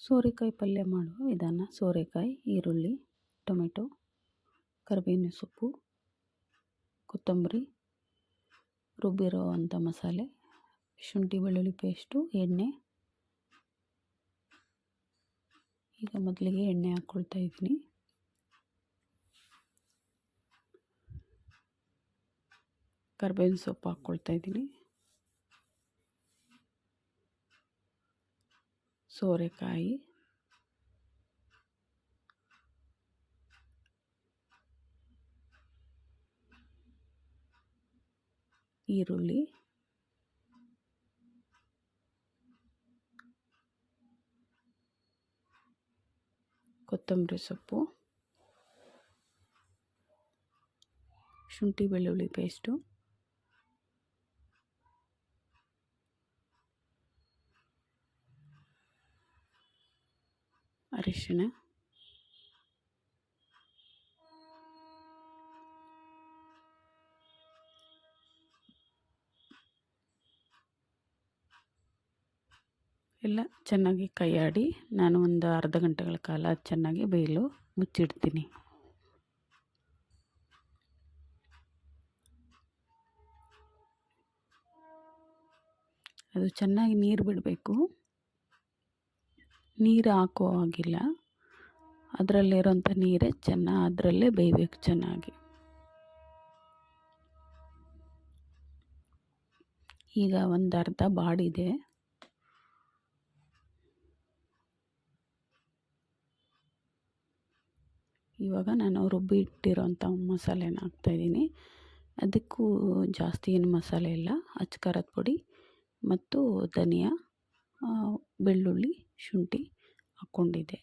ಸೋರೆಕಾಯಿ ಪಲ್ಯ ಮಾಡುವ ವಿಧಾನ: ಸೋರೆಕಾಯಿ, ಈರುಳ್ಳಿ, ಟೊಮೆಟೊ, ಕರಿಬೇವಿನ ಸೊಪ್ಪು, ಕೊತ್ತಂಬರಿ, ರುಬ್ಬಿರೋವಂಥ ಮಸಾಲೆ, ಶುಂಠಿ ಬೆಳ್ಳುಳ್ಳಿ ಪೇಸ್ಟು, ಎಣ್ಣೆ. ಈಗ ಮೊದಲಿಗೆ ಎಣ್ಣೆ ಹಾಕ್ಕೊಳ್ತಾ ಇದ್ದೀನಿ. ಕರಿಬೇವಿನ ಸೊಪ್ಪು ಹಾಕ್ಕೊಳ್ತಾ ಇದ್ದೀನಿ. ಸೋರೆಕಾಯಿ, ಈರುಳ್ಳಿ, ಕೊತ್ತಂಬರಿ ಸೊಪ್ಪು, ಶುಂಠಿ ಬೆಳ್ಳುಳ್ಳಿ ಪೇಸ್ಟು, ಅರಿಶಿಣ, ಎಲ್ಲ ಚೆನ್ನಾಗಿ ಕೈಯಾಡಿ ನಾನು ಒಂದು ಅರ್ಧ ಗಂಟೆಗಳ ಕಾಲ ಚೆನ್ನಾಗಿ ಬೇಯಲು ಮುಚ್ಚಿಡ್ತೀನಿ. ಅದು ಚೆನ್ನಾಗಿ ನೀರು ಬಿಡಬೇಕು. ನೀರು ಹಾಕೋ ಹಾಗಿಲ್ಲ, ಅದರಲ್ಲಿರೋಂಥ ನೀರೇ ಅದರಲ್ಲೇ ಬೇಯಬೇಕು ಚೆನ್ನಾಗಿ. ಈಗ ಒಂದು ಅರ್ಧ ಬಾಡಿದೆ. ಇವಾಗ ನಾನು ರುಬ್ಬಿ ಇಟ್ಟಿರೋಂಥ ಮಸಾಲೆನ ಹಾಕ್ತಾಯಿದ್ದೀನಿ. ಅದಕ್ಕೂ ಜಾಸ್ತಿ ಏನು ಮಸಾಲೆ ಇಲ್ಲ. ಅಚ್ಚ ಖಾರದ ಪುಡಿ ಮತ್ತು ಧನಿಯಾ, ಬೆಳ್ಳುಳ್ಳಿ, ಶುಂಠಿ ಹಾಕ್ಕೊಂಡಿದ್ದೆ.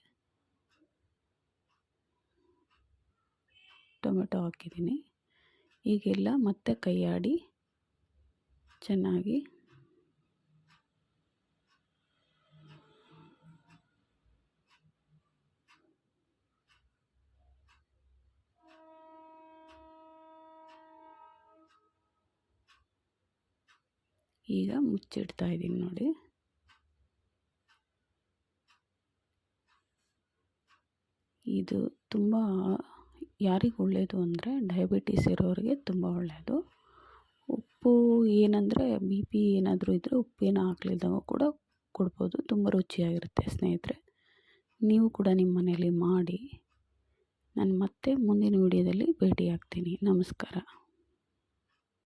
ಟೊಮೆಟೊ ಹಾಕಿದ್ದೀನಿ. ಈಗೆಲ್ಲ ಮತ್ತೆ ಕೈಯಾಡಿ ಚೆನ್ನಾಗಿ ಈಗ ಮುಚ್ಚಿಡ್ತಾ ಇದ್ದೀನಿ ನೋಡಿ. ಇದು ತುಂಬ ಯಾರಿಗೆ ಒಳ್ಳೆಯದು ಅಂದರೆ ಡಯಾಬಿಟೀಸ್ ಇರೋರಿಗೆ ತುಂಬ ಒಳ್ಳೆಯದು. ಉಪ್ಪು ಏನಂದರೆ ಬಿ ಪಿ ಏನಾದರೂ ಇದ್ದರೆ ಉಪ್ಪೇನು ಹಾಕ್ಲಿಲ್ದಂಗೆ ಕೂಡ ಕೊಡ್ಬೋದು. ತುಂಬ ರುಚಿಯಾಗಿರುತ್ತೆ ಸ್ನೇಹಿತರೆ. ನೀವು ಕೂಡ ನಿಮ್ಮ ಮನೆಯಲ್ಲಿ ಮಾಡಿ. ನಾನು ಮತ್ತೆ ಮುಂದಿನ ವಿಡಿಯೋದಲ್ಲಿ ಭೇಟಿಯಾಗ್ತೀನಿ. ನಮಸ್ಕಾರ.